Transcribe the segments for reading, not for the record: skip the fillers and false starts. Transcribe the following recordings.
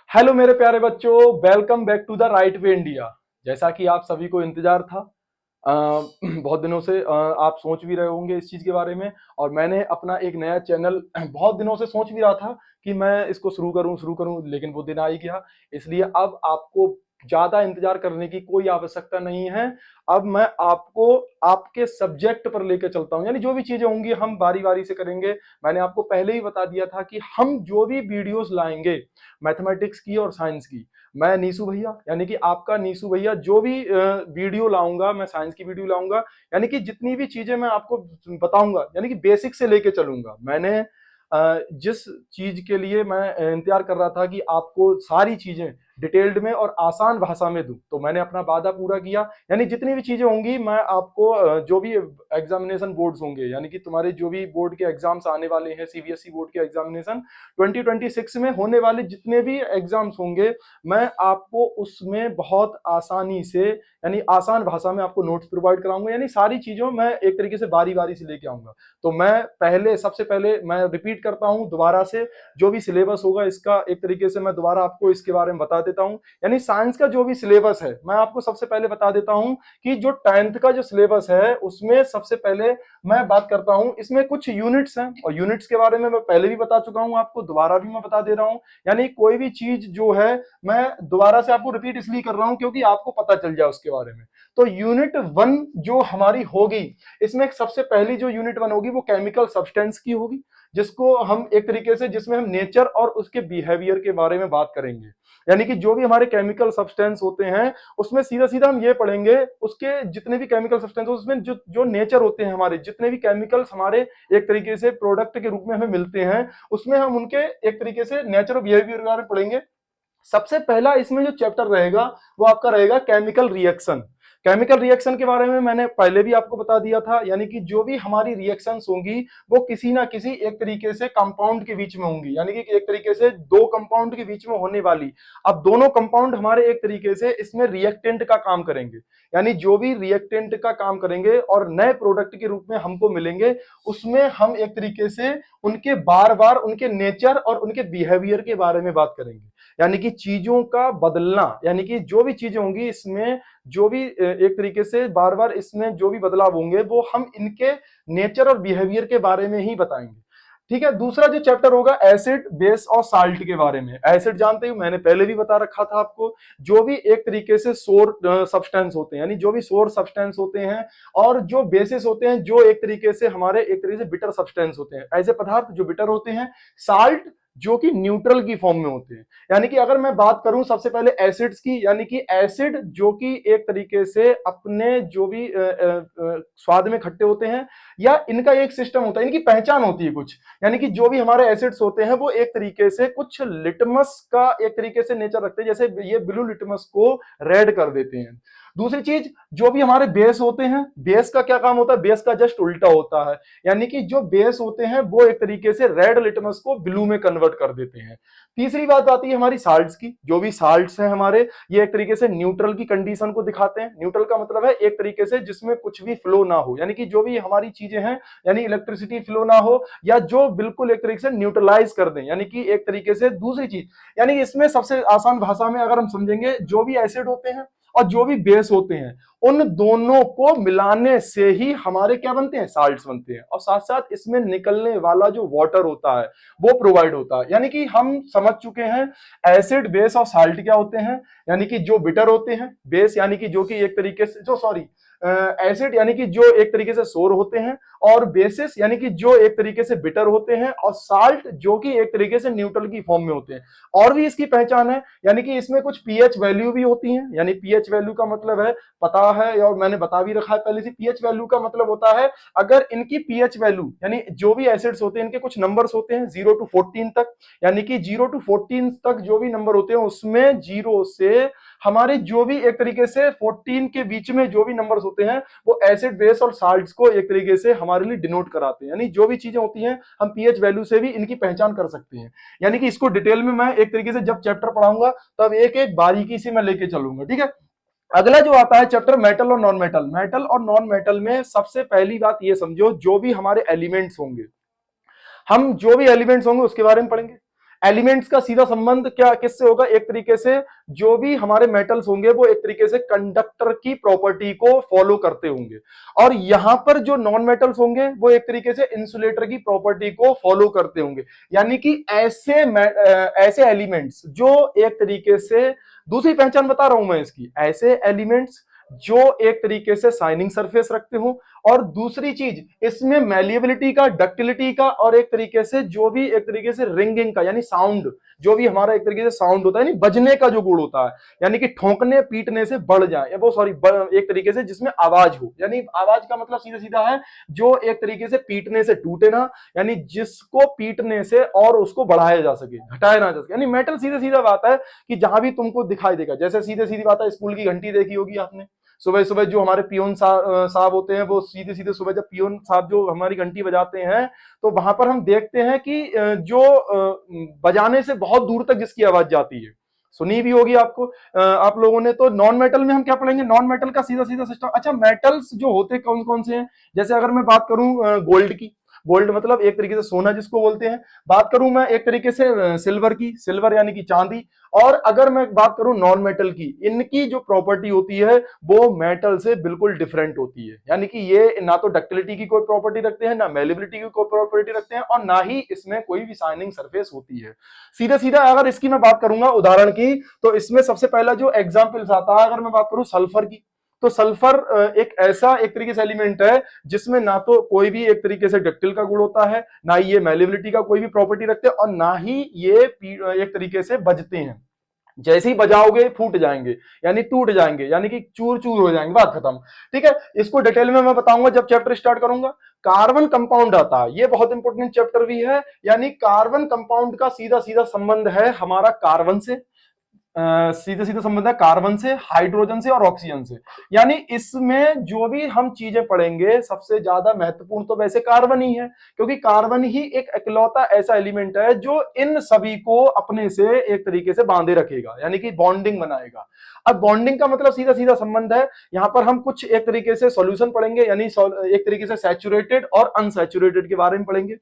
Hello मेरे प्यारे बच्चों, welcome back to the right way India. जैसा कि आप सभी को इंतजार था, बहुत दिनों से आप सोच भी रहे होंगे इस चीज के बारे में। और मैंने अपना एक नया चैनल बहुत दिनों से सोच भी रहा था कि मैं इसको शुरू करूं, लेकिन वो दिन आ ही गया। इसलिए अब आपको ज्यादा इंतजार करने की कोई आवश्यकता नहीं है। अब मैं आपको आपके सब्जेक्ट पर लेकर चलता हूं, यानी जो भी चीजें होंगी हम बारी बारी से करेंगे। मैंने आपको पहले ही बता दिया था कि हम जो भी वीडियोस लाएंगे मैथमेटिक्स की और साइंस की, मैं नीसू भैया यानी कि आपका नीसू भैया जो भी वीडियो लाऊंगा, मैं साइंस की वीडियो लाऊंगा। यानी कि जितनी भी चीजें मैं आपको बताऊंगा, यानी कि बेसिक से लेके चलूंगा। मैंने जिस चीज के लिए मैं इंतजार कर रहा था कि आपको सारी चीजें डिटेल्ड में और आसान भाषा में दूं, तो मैंने अपना वादा पूरा किया। यानी जितनी भी चीजें होंगी मैं आपको जो भी एग्जामिनेशन बोर्ड्स होंगे, यानी कि तुम्हारे जो भी बोर्ड के एग्जाम्स आने वाले हैं, सीबीएसई बोर्ड के एग्जामिनेशन 2026 में होने वाले जितने भी एग्जाम्स होंगे, मैं आपको उसमें बहुत आसानी से यानी आसान भाषा में आपको नोट्स प्रोवाइड कराऊंगा। यानी सारी चीजों मैं एक तरीके से बारी बारी से लेके आऊंगा। तो मैं सबसे पहले मैं रिपीट करता हूं दोबारा से, जो भी सिलेबस होगा इसका एक तरीके से मैं दोबारा आपको इसके बारे में बता देता हूं। यानी साइंस का जो भी सिलेबस है मैं आपको सबसे पहले बता देता हूं कि जो 10th का जो सिलेबस है उसमें सबसे पहले मैं बात करता हूं, इसमें कुछ यूनिट्स हैं और यूनिट्स के बारे में मैं पहले भी बता चुका हूं, आपको दोबारा भी मैं बता दे रहा हूं। यानी कोई भी चीज जो है मैं दोबारा से आपको रिपीट इसलिए कर रहा हूं क्योंकि आपको पता चल जाए उसके बारे में। तो यूनिट 1 जो हमारी होगी, इसमें सबसे पहली जो यूनिट 1 होगी वो केमिकल सब्सटेंस की होगी, जिसको हम एक तरीके से जिसमें हम नेचर और उसके बिहेवियर के बारे में बात करेंगे। यानी कि जो भी हमारे केमिकल सब्सटेंस होते हैं उसमें सीधा सीधा हम ये पढ़ेंगे, उसके जितने भी केमिकल सब्सटेंस उसमें जो जो नेचर होते हैं, हमारे जितने भी केमिकल्स हमारे एक तरीके से प्रोडक्ट के रूप में हमें मिलते हैं, उसमें हम उनके एक तरीके से नेचर और बिहेवियर के बारे में पढ़ेंगे। सबसे पहला इसमें जो चैप्टर रहेगा वो आपका रहेगा केमिकल रिएक्शन। केमिकल रिएक्शन के बारे में मैंने पहले भी आपको बता दिया था, यानी कि जो भी हमारी रिएक्शंस होंगी वो किसी ना किसी एक तरीके से कंपाउंड के बीच में होंगी, यानी कि एक तरीके से दो कंपाउंड के बीच में होने वाली। अब दोनों कंपाउंड हमारे एक तरीके से इसमें रिएक्टेंट का काम करेंगे, यानी जो भी रिएक्टेंट का काम करेंगे और नए प्रोडक्ट के रूप में हमको मिलेंगे, उसमें हम एक तरीके से उनके बार बार उनके नेचर और उनके बिहेवियर के बारे में बात करेंगे। यानी कि चीजों का बदलना, यानी कि जो भी चीजें होंगी इसमें जो भी एक तरीके से बार बार इसमें जो भी बदलाव होंगे वो हम इनके नेचर और बिहेवियर के बारे में ही बताएंगे। ठीक है। दूसरा जो चैप्टर होगा एसिड बेस और साल्ट के बारे में। एसिड जानते हो, मैंने पहले भी बता रखा था आपको, जो भी एक तरीके से सोर सब्सटेंस होते हैं, यानी जो भी सोर सब्सटेंस होते हैं, और जो बेसिस होते हैं जो एक तरीके से हमारे एक तरीके से बिटर सब्सटेंस होते हैं, ऐसे पदार्थ जो बिटर होते हैं। साल्ट जो कि न्यूट्रल की फॉर्म में होते हैं। यानी कि अगर मैं बात करूं सबसे पहले एसिड्स की, यानी कि एसिड जो कि एक तरीके से अपने जो भी स्वाद में खट्टे होते हैं, या इनका एक सिस्टम होता है, इनकी पहचान होती है कुछ। यानी कि जो भी हमारे एसिड्स होते हैं वो एक तरीके से कुछ लिटमस का एक तरीके से नेचर रखते हैं, जैसे ये ब्लू लिटमस को रेड कर देते हैं। दूसरी चीज, जो भी हमारे बेस होते हैं, बेस का क्या काम होता है, बेस का जस्ट उल्टा होता है। यानी कि जो बेस होते हैं वो एक तरीके से रेड लिटमस को ब्लू में कन्वर्ट कर देते हैं। तीसरी बात आती है हमारी साल्ट्स की। जो भी साल्ट्स हैं हमारे, ये एक तरीके से न्यूट्रल की कंडीशन को दिखाते हैं। न्यूट्रल का मतलब है एक तरीके से जिसमें कुछ भी फ्लो ना हो, यानी कि जो भी हमारी चीजें हैं, यानी इलेक्ट्रिसिटी फ्लो ना हो, या जो बिल्कुल एक तरीके से न्यूट्रलाइज कर दें। यानी कि एक तरीके से दूसरी चीज, यानी कि इसमें सबसे आसान भाषा में अगर हम समझेंगे, जो भी एसिड होते हैं और जो भी बेस होते हैं, उन दोनों को मिलाने से ही हमारे क्या बनते हैं, साल्ट्स बनते हैं। और साथ साथ इसमें निकलने वाला जो वाटर होता है वो प्रोवाइड होता है। यानी कि हम समझ चुके हैं एसिड बेस और साल्ट क्या होते हैं। यानी कि जो बिटर होते हैं, बेस यानी कि जो कि एक तरीके से जो सॉरी एसिड यानी कि जो एक तरीके से सोर होते हैं, और बेसिस यानी कि जो एक तरीके से बिटर होते हैं, और साल्ट जो कि एक तरीके से न्यूट्रल की फॉर्म में होते हैं। और भी इसकी पहचान है, यानी कि इसमें कुछ पीएच वैल्यू भी होती हैं। यानी पीएच वैल्यू का मतलब है, पता है और मैंने बता भी रखा है पहले से, पीएच वैल्यू का मतलब होता है अगर इनकी पीएच वैल्यू, यानी जो भी एसिड्स होते हैं इनके कुछ नंबर्स होते हैं 0 to 14 तक। यानी कि 0 to 14 तक जो भी नंबर होते हैं उसमें 0 से हमारे जो भी एक तरीके से 14 के बीच में जो भी नंबर्स होते हैं वो एसिड बेस और साल्ट्स को एक तरीके से हमारे लिए डिनोट कराते हैं। यानी जो भी चीजें होती हैं हम पीएच वैल्यू से भी इनकी पहचान कर सकते हैं। यानी कि इसको डिटेल में मैं एक तरीके से जब चैप्टर पढ़ाऊंगा तब एक एक बारीकी से मैं लेके चलूंगा। ठीक है। अगला जो आता है चैप्टर मेटल और नॉन मेटल। मेटल और नॉन मेटल में सबसे पहली बात ये समझो, जो भी हमारे एलिमेंट्स होंगे, हम जो भी एलिमेंट्स होंगे उसके बारे में पढ़ेंगे। एलिमेंट्स का सीधा संबंध क्या किससे होगा, एक तरीके से जो भी हमारे मेटल्स होंगे वो एक तरीके से कंडक्टर की प्रॉपर्टी को फॉलो करते होंगे, और यहां पर जो नॉन मेटल्स होंगे वो एक तरीके से इंसुलेटर की प्रॉपर्टी को फॉलो करते होंगे। यानी कि ऐसे एलिमेंट्स जो एक तरीके से, दूसरी पहचान बता रहा हूं मैं इसकी, ऐसे एलिमेंट्स जो एक तरीके से शाइनिंग सरफेस रखते हो, और दूसरी चीज इसमें मैलिएबिलिटी का, डक्टिलिटी का, और एक तरीके से जो भी एक तरीके से रिंगिंग का यानी साउंड, जो भी हमारा एक तरीके से साउंड होता है यानी बजने का जो गुण होता है, यानी कि ठोंकने पीटने से बढ़ जाए, वो सॉरी एक तरीके से जिसमें आवाज हो, यानी आवाज का मतलब सीधा सीधा है जो एक तरीके से पीटने से टूटे ना, यानी जिसको पीटने से और उसको बढ़ाया जा सके, घटाया ना जा सके। यानी मेटल सीधे सीधा बात है कि जहां भी तुमको दिखाई देगा, जैसे सीधे सीधी बात है, स्कूल की घंटी देखी होगी आपने, सुबह सुबह जो हमारे पियोन साहब होते हैं वो सीधे सीधे सुबह जब पियोन साहब जो हमारी घंटी बजाते हैं, तो वहां पर हम देखते हैं कि जो बजाने से बहुत दूर तक जिसकी आवाज जाती है, सुनी भी होगी आपको आप लोगों ने। तो नॉन मेटल में हम क्या पढ़ेंगे, नॉन मेटल का सीधा सीधा सिस्टम। अच्छा, मेटल्स जो होते हैं कौन कौन से हैं, जैसे अगर मैं बात करूं गोल्ड की, गोल्ड मतलब एक तरीके से सोना जिसको बोलते हैं, बात करूं मैं एक तरीके से सिल्वर की, सिल्वर यानी कि चांदी, और अगर मैं बात करूं नॉन मेटल की, इनकी जो प्रॉपर्टी होती है वो मेटल से बिल्कुल डिफरेंट होती है। यानी कि ये ना तो डक्टिलिटी की कोई प्रॉपर्टी रखते हैं, ना मेलिबिलिटी की कोई प्रॉपर्टी रखते हैं, और ना ही इसमें कोई भी शाइनिंग सरफेस होती है। सीधा सीधा अगर इसकी मैं बात करूंगा उदाहरण की, तो इसमें सबसे पहला जो एग्जाम्पल्स आता है, अगर मैं बात करूं सल्फर की, तो सल्फर एक ऐसा एक तरीके से एलिमेंट है जिसमें ना तो कोई भी एक तरीके से डक्टिल का गुण होता है, ना ही ये मेलिबिलिटी का कोई भी प्रॉपर्टी रखते हैं, और ना ही ये एक तरीके से बजते हैं, जैसे ही बजाओगे फूट जाएंगे, यानी टूट जाएंगे, यानी कि चूर चूर हो जाएंगे, बात खत्म। ठीक है, इसको डिटेल में मैं बताऊंगा जब चैप्टर स्टार्ट करूंगा। कार्बन कंपाउंड आता है, ये बहुत इंपॉर्टेंट चैप्टर भी है, यानी कार्बन कंपाउंड का सीधा सीधा संबंध है हमारा कार्बन से, सीधे सीधे संबंध है कार्बन से, हाइड्रोजन से और ऑक्सीजन से। यानी इसमें जो भी हम चीजें पढ़ेंगे सबसे ज्यादा महत्वपूर्ण तो वैसे कार्बन ही है, क्योंकि कार्बन ही एक इकलौता ऐसा एलिमेंट है जो इन सभी को अपने से एक तरीके से बांधे रखेगा, यानी कि बॉन्डिंग बनाएगा। अब बॉन्डिंग का मतलब सीधा सीधा संबंध है, यहां पर हम कुछ एक तरीके से सॉल्यूशन पढ़ेंगे, यानी एक तरीके से सैचुरेटेड और अनसैचुरेटेड के बारे में पढ़ेंगे।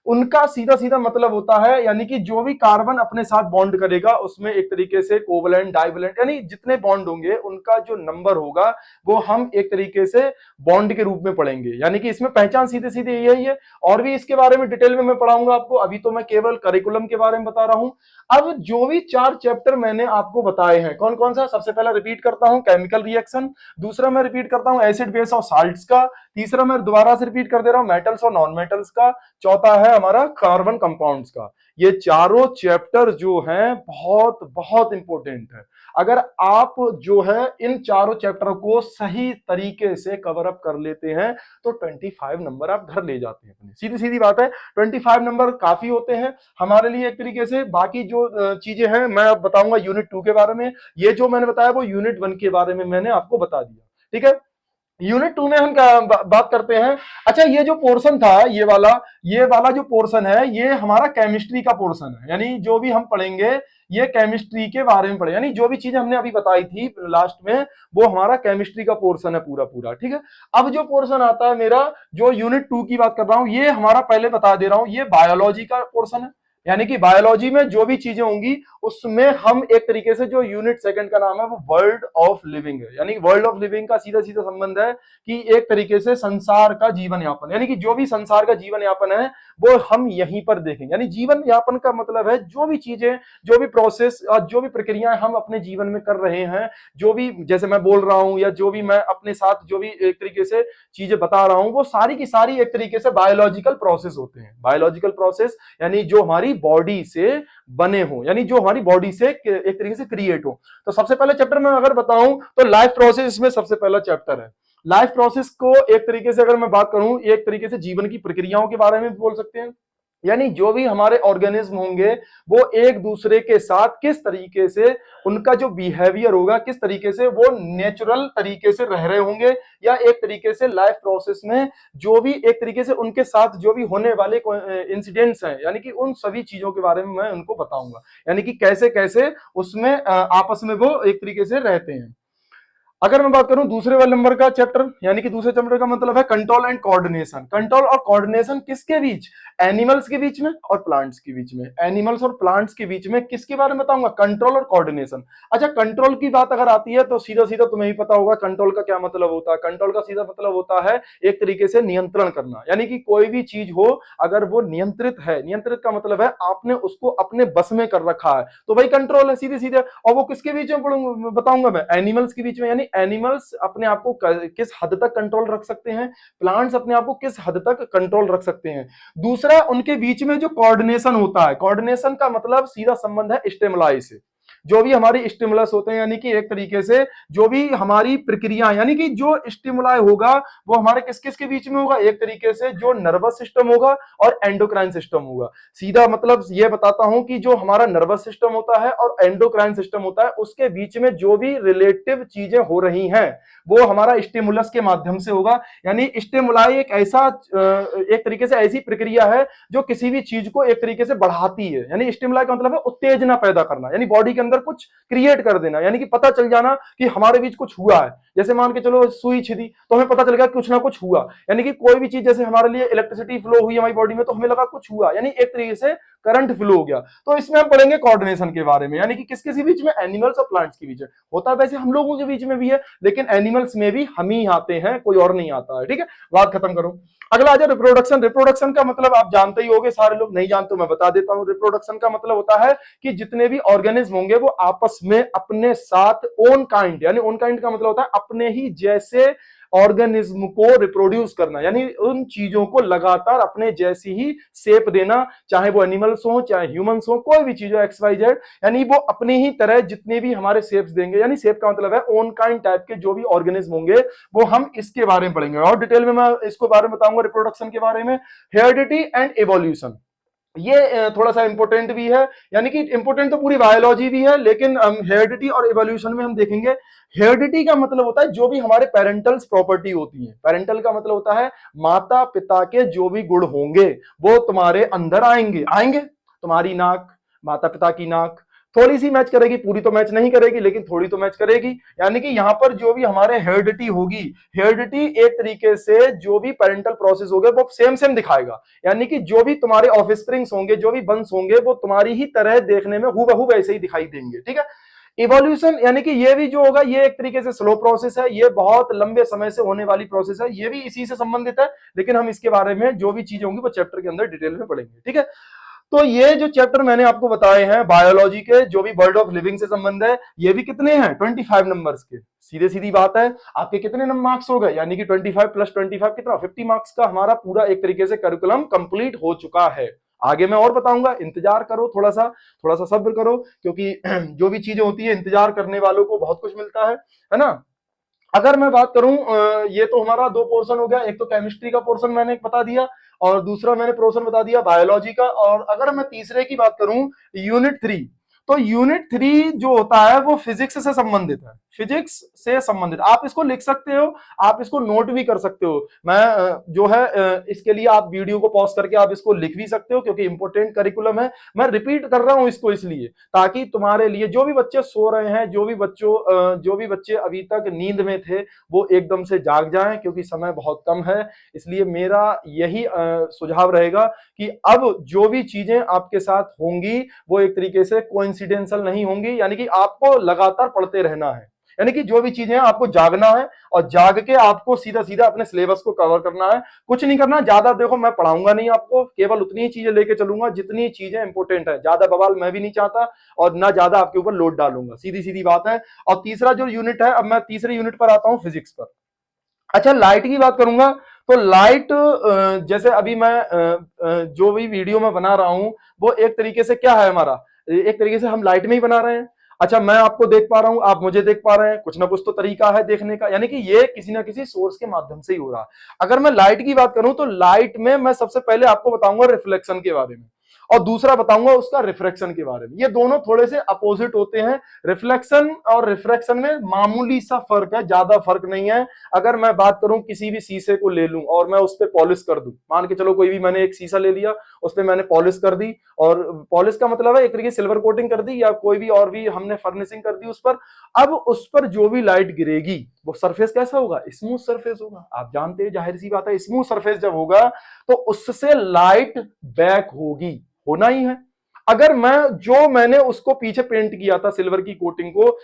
उनका सीधा सीधा मतलब होता है, यानी कि जो भी कार्बन अपने साथ बॉन्ड करेगा उसमें एक तरीके से कोवलेंट, डाइवलेंट, यानी जितने बॉन्ड होंगे उनका जो नंबर होगा वो हम एक तरीके से बॉन्ड के रूप में पढ़ेंगे। यानी कि इसमें पहचान सीधे सीधे यही है, और भी इसके बारे में डिटेल में मैं पढ़ाऊंगा आपको, अभी तो मैं केवल करिकुलम के बारे में बता रहा हूं। अब जो भी 4 चैप्टर मैंने आपको बताए हैं, कौन कौन सा, सबसे पहला रिपीट करता हूं केमिकल रिएक्शन, दूसरा मैं रिपीट करता हूं एसिड बेस और साल्ट्स का, तीसरा मैं दोबारा से रिपीट कर दे रहा हूं मेटल्स और नॉन मेटल्स का, चौथा है हमारा कार्बन कंपाउंड्स का। ये चारों चैप्टर जो हैं बहुत बहुत इंपॉर्टेंट है। अगर आप जो है इन चारों चैप्टर को सही तरीके से कवर अप कर लेते हैं तो 25 नंबर आप घर ले जाते हैं अपने, सीधी सीधी बात है। 25 नंबर काफी होते हैं हमारे लिए एक तरीके से। बाकी जो चीजें हैं मैं अब बताऊंगा यूनिट 2 के बारे में, ये जो मैंने बताया वो यूनिट 1 के बारे में मैंने आपको बता दिया। ठीक है, यूनिट 2 में हम बात करते हैं। अच्छा, ये जो पोर्शन था, ये वाला जो पोर्शन है ये हमारा केमिस्ट्री का पोर्शन है, यानी जो भी हम पढ़ेंगे ये केमिस्ट्री के बारे में पढ़े, यानी जो भी चीजें हमने अभी बताई थी लास्ट में वो हमारा केमिस्ट्री का पोर्शन है पूरा पूरा। ठीक है, अब जो पोर्शन आता है मेरा, जो यूनिट 2 की बात कर रहा हूं, ये हमारा पहले बता दे रहा हूं, ये बायोलॉजी का पोर्शन है। यानी कि बायोलॉजी में जो भी चीजें होंगी उसमें हम एक तरीके से, जो यूनिट सेकंड का नाम है वो वर्ल्ड ऑफ लिविंग है, यानी वर्ल्ड ऑफ लिविंग का सीधा सीधा संबंध है कि एक तरीके से संसार का जीवन यापन, यानी कि जो भी संसार का जीवन यापन है वो हम यहीं पर देखेंगे। यानी जीवन यापन का मतलब है जो भी चीजें, जो भी प्रोसेस और जो भी प्रक्रियाएं हम अपने जीवन में कर रहे हैं, जो भी जैसे मैं बोल रहा हूं या जो भी मैं अपने साथ जो भी एक तरीके से चीजें बता रहा हूं वो सारी की सारी एक तरीके से बायोलॉजिकल प्रोसेस होते हैं। बायोलॉजिकल प्रोसेस यानी जो हमारी बॉडी से बने हो, यानी जो हमारी बॉडी से एक तरीके से क्रिएट हो। तो सबसे पहले चैप्टर में अगर बताऊं तो लाइफ प्रोसेस में सबसे पहला चैप्टर है। लाइफ प्रोसेस को एक तरीके से अगर मैं बात करूं, एक तरीके से जीवन की प्रक्रियाओं के बारे में भी बोल सकते हैं, यानी जो भी हमारे ऑर्गेनिज्म होंगे वो एक दूसरे के साथ किस तरीके से उनका जो बिहेवियर होगा, किस तरीके से वो नेचुरल तरीके से रह रहे होंगे, या एक तरीके से लाइफ प्रोसेस में जो भी एक तरीके से उनके साथ जो भी होने वाले इंसिडेंट्स हैं, यानी कि उन सभी चीजों के बारे में मैं उनको बताऊंगा, यानी कि कैसे कैसे उसमें आपस में वो एक तरीके से रहते हैं। अगर मैं बात करूं दूसरे वाले नंबर का चैप्टर, यानी कि दूसरे चैप्टर का मतलब है कंट्रोल एंड कोऑर्डिनेशन। कंट्रोल और कोऑर्डिनेशन किसके बीच? एनिमल्स के बीच में और प्लांट्स के बीच में। एनिमल्स और प्लांट्स के बीच में किसके बारे में बताऊंगा? कंट्रोल और कोऑर्डिनेशन। अच्छा, कंट्रोल की बात अगर आती है तो सीधा सीधा तुम्हें ही पता होगा कंट्रोल का क्या मतलब होता है। कंट्रोल का सीधा मतलब होता है एक तरीके से नियंत्रण करना, यानी कि कोई भी चीज हो अगर वो नियंत्रित है, नियंत्रित का मतलब है आपने उसको अपने बस में कर रखा है, तो भाई कंट्रोल है सीधे सीधे। और वो किसके बीच में पढ़ूंगा बताऊंगा मैं? एनिमल्स के बीच में, यानी एनिमल्स अपने आप को किस हद तक कंट्रोल रख सकते हैं, प्लांट्स अपने आप को किस हद तक कंट्रोल रख सकते हैं। दूसरा, उनके बीच में जो कोऑर्डिनेशन होता है, कोऑर्डिनेशन का मतलब सीधा संबंध है स्टिमुलाई से। जो भी हमारी स्टिमुलस होते हैं, यानी कि एक तरीके से जो भी हमारी प्रक्रिया, यानी कि जो स्टिमुलाई होगा वो हमारे किस किस के बीच में होगा? एक तरीके से जो नर्वस सिस्टम होगा और एंडोक्राइन सिस्टम होगा। सीधा मतलब ये बताता हूं कि जो हमारा नर्वस सिस्टम होता है और एंडोक्राइन सिस्टम होता है उसके बीच में जो भी रिलेटिव चीजें हो रही हैं वो हमारा स्टिमुलस के माध्यम से होगा। यानी स्टिमुलाई एक ऐसा एक तरीके से ऐसी प्रक्रिया है जो किसी भी चीज को एक तरीके से बढ़ाती है। यानी स्टिमुलाई का मतलब है उत्तेजना पैदा करना, यानी बॉडी के अंदर कुछ क्रिएट कर देना, यानी कि पता चल जाना कि हमारे बीच कुछ हुआ है। जैसे मान के चलो सुई छिदी तो हमें पता चल गया कुछ ना कुछ हुआ, यानी कि कोई भी चीज, जैसे हमारे लिए इलेक्ट्रिसिटी फ्लो हुई हमारी बॉडी में तो हमें लगा कुछ हुआ, यानी एक तरीके से करंट फ्लो हो गया। तो इसमें हम पढ़ेंगे कोऑर्डिनेशन के बारे में, यानी कि किस किसी बीच में? एनिमल्स और प्लांट्स के बीच में होता है। वैसे हम लोगों के बीच में भी है, लेकिन एनिमल्स में भी हम ही आते हैं, कोई और नहीं आता है। ठीक है, बात खत्म करो। अगला आ जाए रिप्रोडक्शन। रिप्रोडक्शन का मतलब आप जानते ही होंगे, सारे लोग नहीं जानते, मैं बता देता हूं। रिप्रोडक्शन का मतलब होता है कि जितने भी ऑर्गेनिज्म होंगे वो आपस में अपने साथ ओन काइंड, यानी ओन काइंड का मतलब होता है अपने ही जैसे ऑर्गेनिज्म को रिप्रोड्यूस करना, यानी उन चीजों को लगातार अपने जैसी ही शेप देना, चाहे वो एनिमल्स हो चाहे ह्यूमंस हो, कोई भी चीज हो एक्स वाई जेड, यानी वो अपने ही तरह जितने भी हमारे शेप्स देंगे, यानी शेप का मतलब है ओन काइंड टाइप के जो भी ऑर्गेनिज्म होंगे वो हम इसके बारे में पढ़ेंगे। और डिटेल में मैं इसको बारे में बताऊंगा रिप्रोडक्शन के बारे में। हेरिडिटी एंड एवोल्यूशन, ये थोड़ा सा इंपॉर्टेंट भी है, यानी कि इंपॉर्टेंट तो पूरी बायोलॉजी भी है, लेकिन हेरिडिटी और इवोल्यूशन में हम देखेंगे। हेरिडिटी का मतलब होता है जो भी हमारे पेरेंटल्स प्रॉपर्टी होती है। पेरेंटल का मतलब होता है माता पिता के जो भी गुण होंगे वो तुम्हारे अंदर आएंगे। आएंगे, तुम्हारी नाक, माता पिता की नाक थोड़ी सी मैच करेगी, पूरी तो मैच नहीं करेगी लेकिन थोड़ी तो मैच करेगी, यानी कि यहां पर जो भी हमारे हेरिडिटी होगी, हेरिडिटी एक तरीके से जो भी पेरेंटल प्रोसेस होगा वो सेम सेम दिखाएगा, यानी कि जो भी तुम्हारे ऑफस्प्रिंग्स होंगे, जो भी वंश होंगे वो तुम्हारी ही तरह देखने में हूबहू वैसे ही दिखाई देंगे। ठीक है, इवोल्यूशन यानी कि ये भी जो होगा ये एक तरीके से स्लो प्रोसेस है, ये बहुत लंबे समय से होने वाली प्रोसेस है, ये भी इसी से संबंधित है, लेकिन हम इसके बारे में जो भी चीजें होंगी वो चैप्टर के अंदर डिटेल में पढ़ेंगे। ठीक है, तो ये जो चैप्टर मैंने आपको बताए हैं बायोलॉजी के, जो भी वर्ल्ड ऑफ लिविंग से संबंध है, ये भी कितने हैं? 25 नंबर्स के। सीधे सीधी बात है, आपके कितने नंबर मार्क्स हो गए? यानी कि 25 प्लस 25 कितना? 50 मार्क्स का हमारा पूरा एक तरीके से करिकुलम कंप्लीट हो चुका है। आगे मैं और बताऊंगा, इंतजार करो, थोड़ा सा सब्र करो, क्योंकि जो भी चीजें होती है इंतजार करने वालों को बहुत कुछ मिलता है ना। अगर मैं बात करूं, ये तो हमारा दो पोर्शन हो गया, एक तो केमिस्ट्री का पोर्शन मैंने बता दिया और दूसरा मैंने पोर्शन बता दिया बायोलॉजी का। और अगर मैं तीसरे की बात करूं, यूनिट 3, तो यूनिट 3 जो होता है वो फिजिक्स से संबंधित है। फिजिक्स से संबंधित आप इसको लिख सकते हो, आप इसको नोट भी कर सकते हो। मैं जो है इसके लिए आप वीडियो को पॉज करके आप इसको लिख भी सकते हो, क्योंकि इंपॉर्टेंट करिकुलम है। मैं रिपीट कर रहा हूं इसको इसलिए ताकि तुम्हारे लिए जो भी बच्चे सो रहे हैं, जो भी बच्चे अभी तक नींद में थे वो एकदम से जाग जाएं, क्योंकि समय बहुत कम है। इसलिए मेरा यही सुझाव रहेगा कि अब जो भी चीजें आपके साथ होंगी वो एक तरीके से कोइंसिडेंशियल नहीं होंगी, यानी कि आपको लगातार पढ़ते रहना है। यानी कि जो भी चीजें हैं आपको जागना है और जाग के आपको सीधा सीधा अपने सिलेबस को कवर करना है। कुछ नहीं करना ज्यादा, देखो मैं पढ़ाऊंगा नहीं आपको, केवल उतनी ही चीजें लेके चलूंगा जितनी चीजें इंपॉर्टेंट है। ज्यादा बवाल मैं भी नहीं चाहता और ना ज्यादा आपके ऊपर लोड डालूंगा, सीधी सीधी बात है। और तीसरा जो यूनिट है, अब मैं तीसरे यूनिट पर आता हूं, फिजिक्स पर। अच्छा, लाइट की बात करूंगा तो लाइट, जैसे अभी मैं जो भी वीडियो में बना रहा हूं वो एक तरीके से क्या है हमारा, एक तरीके से हम लाइट में ही बना रहे हैं। अच्छा, मैं आपको देख पा रहा हूं, आप मुझे देख पा रहे हैं, कुछ ना कुछ तो तरीका है देखने का, यानी कि ये किसी ना किसी सोर्स के माध्यम से ही हो रहा है। अगर मैं लाइट की बात करूं तो लाइट में मैं सबसे पहले आपको बताऊंगा रिफ्लेक्शन के बारे में। और दूसरा बताऊंगा उसका रिफ्रैक्शन के बारे में। ये दोनों थोड़े से अपोजिट होते हैं। रिफ्लेक्शन और रिफ्रैक्शन में मामूली सा फर्क है, ज्यादा फर्क नहीं है। अगर मैं बात करूं किसी भी शीशे को ले लूं और मैं उस पर पॉलिश कर दूं, मान के चलो कोई भी मैंने एक शीशा ले लिया, उस पर मैंने पॉलिश कर दी, और पॉलिश का मतलब है एक तरीके सिल्वर कोटिंग कर दी या कोई भी और भी हमने फर्निशिंग कर दी उस पर। अब उस पर जो भी लाइट गिरेगी वो सरफेस कैसा होगा? स्मूथ सरफेस होगा। आप जानते हैं, जाहिर सी बात है, स्मूथ सरफेस जब होगा तो उससे लाइट बैक होगी, होना ही है। अगर मैंने उसको पीछे पेंट किया था सिल्वर की कोटिंग को,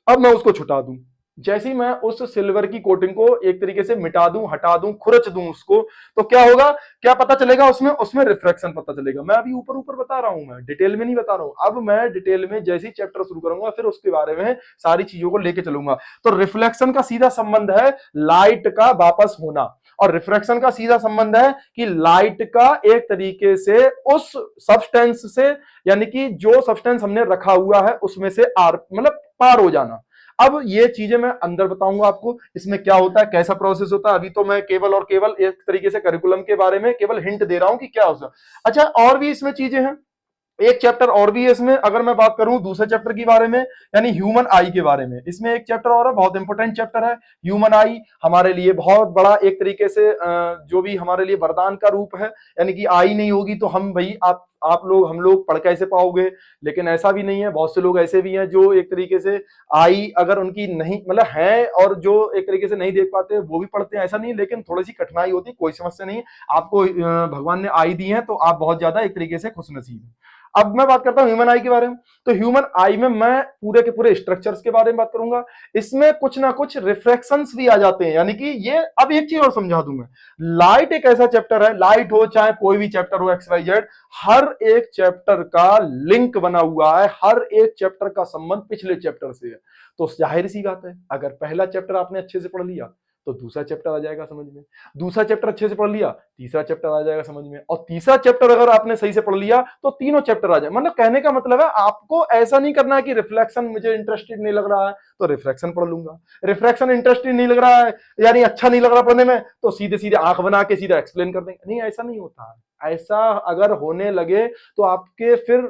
अब मैं उसको छुटा दूं, जैसे ही मैं उस सिल्वर की कोटिंग को एक तरीके से मिटा दूं, हटा दूं, खुरच दूं उसको, तो क्या होगा? क्या पता चलेगा उसमें? उसमें रिफ्रैक्शन पता चलेगा। मैं अभी ऊपर ऊपर बता रहा हूं, मैं डिटेल में नहीं बता रहा हूं। अब मैं डिटेल में जैसे ही चैप्टर शुरू करूंगा फिर उसके बारे में सारी चीजों को लेके चलूंगा। तो रिफ्लेक्शन का सीधा संबंध है लाइट का वापस होना, और रिफ्रैक्शन का सीधा संबंध है कि लाइट का एक तरीके से उस सब्सटेंस से, यानी कि जो सब्सटेंस हमने रखा हुआ है उसमें से मतलब पार हो जाना। अब ये चीजें मैं अंदर बताऊंगा आपको, इसमें क्या होता है, कैसा प्रोसेस होता है। अभी तो मैं केवल और केवल एक तरीके से करिकुलम के बारे में केवल हिंट दे रहा हूं कि क्या होता है। अच्छा, और भी इसमें चीजें हैं, एक चैप्टर और भी है इसमें। अगर मैं बात करूं दूसरे चैप्टर के बारे में, यानी ह्यूमन आई के बारे में, इसमें एक चैप्टर और है, बहुत इंपॉर्टेंट चैप्टर है। ह्यूमन आई हमारे लिए बहुत बड़ा एक तरीके से जो भी हमारे लिए वरदान का रूप है। यानी कि आई नहीं होगी तो हम भाई आप लोग हम लोग पढ़ कैसे पाओगे? लेकिन ऐसा भी नहीं है, बहुत से लोग ऐसे भी हैं जो एक तरीके से आई अगर उनकी नहीं मतलब है और जो एक तरीके से नहीं देख पाते वो भी पढ़ते हैं, ऐसा नहीं। लेकिन थोड़ी सी कठिनाई होती है, कोई समस्या नहीं है। आपको भगवान ने आई दी है तो आप बहुत ज्यादा एक तरीके से खुशनसीब हैं। अब मैं बात करता हूं ह्यूमन आई के बारे में। तो ह्यूमन आई में मैं पूरे के पूरे स्ट्रक्चर्स के बारे में बात करूंगा। इसमें कुछ ना कुछ रिफ्लेक्शंस भी आ जाते हैं, यानी कि ये, अब एक चीज और समझा दूं मैं। लाइट एक ऐसा चैप्टर है, लाइट हो चाहे कोई भी चैप्टर हो एक्स वाई जेड, हर एक चैप्टर का लिंक बना हुआ है, हर एक चैप्टर का संबंध पिछले चैप्टर से है। तो जाहिर सी बात है, अगर पहला चैप्टर आपने अच्छे से पढ़ लिया तो दूसरा चैप्टर आ जाएगा समझ में, दूसरा चैप्टर अच्छे से पढ़ लिया तीसरा चैप्टर आ जाएगा समझ में, और तीसरा चैप्टर अगर आपने सही से पढ़ लिया तो तीनों चैप्टर आ जाए। मतलब कहने का मतलब है आपको ऐसा नहीं करना है कि रिफ्लेक्शन मुझे इंटरेस्टेड नहीं लग रहा है तो रिफ्लेक्शन पढ़ लूंगा, रिफ्लेक्शन इंटरेस्टेड नहीं लग रहा है यानी अच्छा नहीं लग रहा पढ़ने में तो सीधे सीधे आंख बना के सीधा एक्सप्लेन कर देंगे। नहीं, ऐसा नहीं होता है। ऐसा अगर होने लगे तो आपके फिर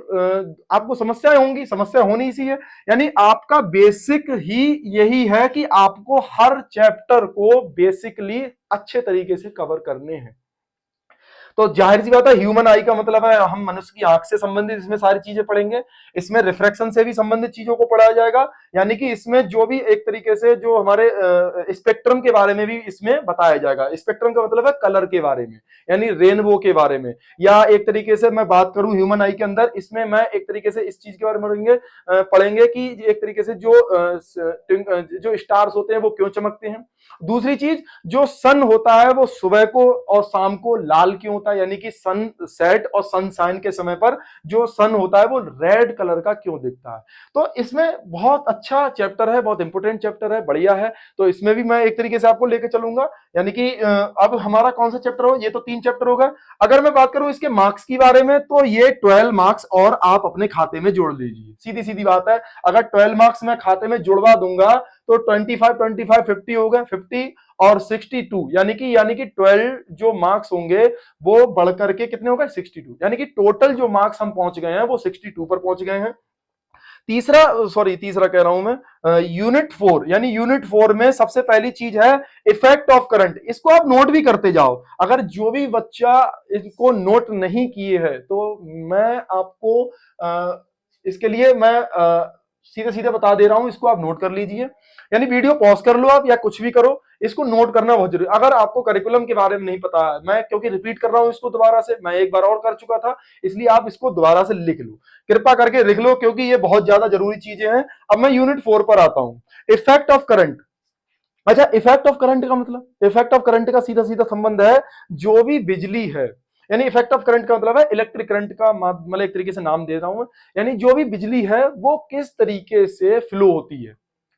आपको समस्याएं होंगी, समस्या होनी इसी है। यानी आपका बेसिक ही यही है कि आपको हर चैप्टर को बेसिकली अच्छे तरीके से कवर करने हैं। तो जाहिर सी बात है, ह्यूमन आई का मतलब है हम मनुष्य की आंख से संबंधित इसमें सारी चीजें पढ़ेंगे। इसमें रिफ्रैक्शन से भी संबंधित चीजों को पढ़ाया जाएगा, यानी कि इसमें जो भी एक तरीके से जो हमारे स्पेक्ट्रम के बारे में भी इसमें बताया जाएगा। स्पेक्ट्रम का मतलब है कलर के बारे में, यानी रेनबो के बारे में। या एक तरीके से मैं बात करूं ह्यूमन आई के अंदर, इसमें मैं एक तरीके से इस चीज के बारे में पढ़ेंगे कि एक तरीके से जो स्टार्स होते हैं वो क्यों चमकते हैं। दूसरी चीज, जो सन होता है वो सुबह को और शाम को लाल क्यों होता है, यानी कि सन सेट और सनशाइन के समय पर जो सन होता है वो रेड कलर का क्यों दिखता है। तो इसमें बहुत अच्छा चैप्टर है, बहुत इंपोर्टेंट चैप्टर है, बढ़िया है। तो इसमें भी मैं एक तरीके से आपको लेके चलूंगा। यानी कि अब हमारा कौन सा चैप्टर हो, ये तो 3 चैप्टर होगा। अगर मैं बात करूं इसके मार्क्स की बारे में तो ये 12 मार्क्स और आप अपने खाते में जोड़ लीजिए, सीधी सीधी बात है। अगर 12 मार्क्स मैं खाते में जुड़वा दूंगा तो 25 50 हो गए, 50 और 62, यानी कि 12 जो मार्क्स होंगे वो बढ़कर के कितने हो गए 62, यानी कि टोटल जो मार्क्स हम पहुंच गए हैं वो 62 पर पहुंच गए हैं। तीसरा कह रहा हूं मैं, यूनिट 4, यानी यूनिट 4 में सबसे पहली चीज है इफेक्ट ऑफ करंट। इसको आप नोट भी करते जाओ। अगर जो भी बच्चा इसको नोट नहीं किए है तो मैं आपको इसके लिए मैं सीधे सीधे बता दे रहा हूं, इसको आप नोट कर लीजिए। यानी वीडियो पॉज कर लो आप या कुछ भी करो, इसको नोट करना बहुत जरूरी। अगर आपको करिकुलम के बारे में नहीं पता है, मैं क्योंकि रिपीट कर रहा हूं इसको दोबारा से, मैं एक बार और कर चुका था, इसलिए आप इसको दोबारा से लिख लो, कृपा करके लिख लो, क्योंकि ये बहुत ज्यादा जरूरी चीजें हैं। अब मैं यूनिट 4 पर आता हूं, इफेक्ट ऑफ करंट। अच्छा, इफेक्ट ऑफ करंट का मतलब, इफेक्ट ऑफ करंट का सीधा सीधा संबंध है जो भी बिजली है, यानी इफेक्ट ऑफ करंट का मतलब है इलेक्ट्रिक करंट का, मतलब एक तरीके से नाम दे रहा हूं, यानी जो भी बिजली है वो किस तरीके से फ्लो होती है।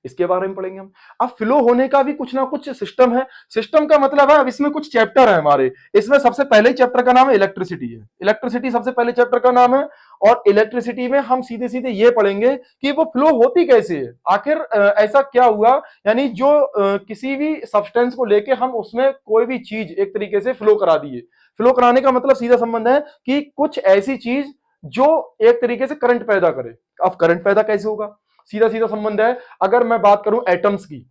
इसके बारे में पढ़ेंगे हम। अब फ्लो होने का भी कुछ ना कुछ सिस्टम है। सिस्टम का मतलब है, अब इसमें कुछ चैप्टर है हमारे। इसमें सबसे पहले चैप्टर का नाम है इलेक्ट्रिसिटी है। इलेक्ट्रिसिटी सबसे पहले चैप्टर का नाम है। और इलेक्ट्रिसिटी में हम सीधे सीधे ये पढ़ेंगे कि वो फ्लो होती कैसे है, आखिर ऐसा क्या हुआ, यानी जो किसी भी सब्सटेंस को लेके हम उसमें कोई भी चीज एक तरीके से फ्लो करा दिए। फ्लो कराने का मतलब सीधा संबंध है कि कुछ ऐसी चीज जो एक तरीके से करंट पैदा करे। अब करंट पैदा कैसे होगा, सीधा सीधा संबंध है। अगर मैं बात करूं एटम्स की,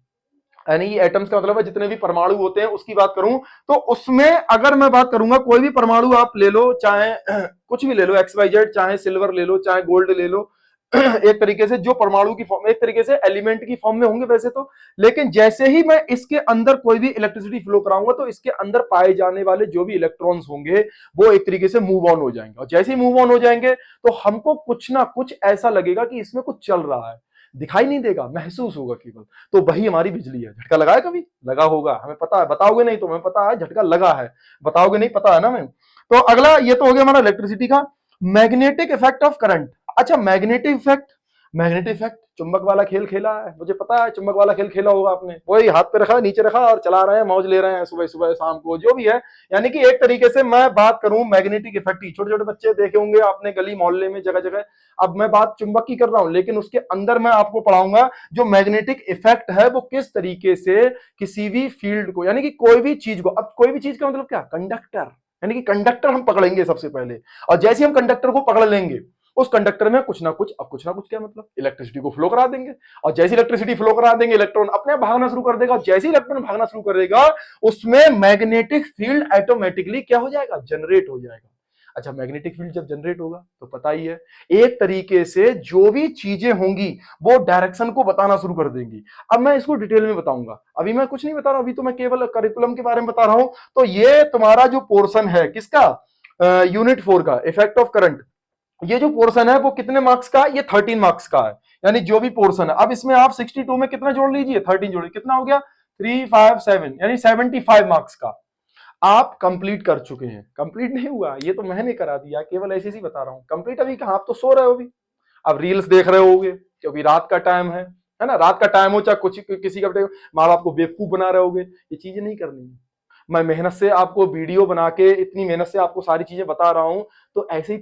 यानी एटम्स का मतलब है जितने भी परमाणु होते हैं उसकी बात करूं, तो उसमें अगर मैं बात करूंगा, कोई भी परमाणु आप ले लो, चाहे कुछ भी ले लो, एक्स वाई जेड, चाहे सिल्वर ले लो, चाहे गोल्ड ले लो, एक तरीके से जो परमाणु की फॉर्म, एक तरीके से एलिमेंट की फॉर्म में होंगे वैसे तो, लेकिन जैसे ही मैं इसके अंदर कोई भी इलेक्ट्रिसिटी फ्लो कराऊंगा तो इसके अंदर पाए जाने वाले जो भी इलेक्ट्रॉन्स होंगे वो एक तरीके से मूव ऑन हो जाएंगे। और जैसे ही मूव ऑन हो जाएंगे तो हमको कुछ ना कुछ ऐसा लगेगा कि इसमें कुछ चल रहा है, दिखाई नहीं देगा, महसूस होगा केवल। तो वही हमारी बिजली है। झटका लगा है कभी? लगा होगा, हमें पता है, बताओगे नहीं तो हमें पता है झटका लगा है, बताओगे नहीं, पता है ना हमें। तो अगला ये तो हो गया हमारा इलेक्ट्रिसिटी का। Magnetic effect of current. अच्छा, मैग्नेटिक इफेक्ट, मैग्नेटिक इफेक्ट, चुंबक वाला खेल खेला है, मुझे पता है चुंबक वाला खेल खेला होगा आपने। वही हाथ पे रखा, नीचे रखा और चला रहे हैं, मौज ले रहे हैं सुबह सुबह शाम को, जो भी है। यानी कि एक तरीके से मैं बात करूं मैग्नेटिक इफेक्ट की, छोटे छोटे बच्चे देखे होंगे आपने गली मोहल्ले में जगह जगह। अब मैं बात चुंबक की कर रहा हूं, लेकिन उसके अंदर मैं आपको पढ़ाऊंगा जो मैग्नेटिक इफेक्ट है वो किस तरीके से किसी भी फील्ड को, यानी कि कोई भी चीज को, अब कोई भी चीज का मतलब क्या, कंडक्टर, यानी कि कंडक्टर हम पकड़ेंगे सबसे पहले। और जैसे हम कंडक्टर को पकड़ लेंगे, उस कंडक्टर में कुछ ना कुछ, अब कुछ ना कुछ क्या मतलब, इलेक्ट्रिसिटी को फ्लो करा देंगे। और जैसी इलेक्ट्रिसिटी फ्लो करा देंगे, इलेक्ट्रॉन अपने आप भागना शुरू कर देगा। जैसे इलेक्ट्रॉन भागना शुरू करेगा, उसमें मैग्नेटिक फील्ड ऑटोमेटिकली क्या हो जाएगा, जनरेट हो जाएगा। अच्छा, मैग्नेटिक फील्ड जब जनरेट होगा तो पता ही है, एक तरीके से जो भी चीजें होंगी वो डायरेक्शन को बताना शुरू कर देंगी। अब मैं इसको डिटेल में बताऊंगा, अभी मैं कुछ नहीं बता रहा हूं, अभी तो मैं केवल करिकुलम के बारे में बता रहा हूं। तो ये तुम्हारा जो पोर्शन है किसका, यूनिट 4 का, इफेक्ट ऑफ करंट। ये जो पोर्शन है वो कितने मार्क्स का है, ये 13 मार्क्स का है। यानी जो भी पोर्शन है, अब इसमें आप 62 में कितना जोड़ लीजिए, 13 जोड़िए, कितना हो गया, 357, यानी 75 मार्क्स का आप कंप्लीट कर चुके हैं। कंप्लीट नहीं हुआ, ये तो मैंने करा दिया, केवल ऐसे ही बता रहा हूं। कंप्लीट अभी कहां, आप तो सो रहे हो अभी, अब रील्स देख रहे होगे क्योंकि रात का टाइम है ना, रात का टाइम हो, चाहे कुछ किसी का माँ बाप को बेवकूफ बना रहे होगे, ये चीजें नहीं करनी है। मैं मेहनत से आपको वीडियो बना के, इतनी मेहनत से आपको सारी चीजें बता रहा हूं, तो ऐसे ही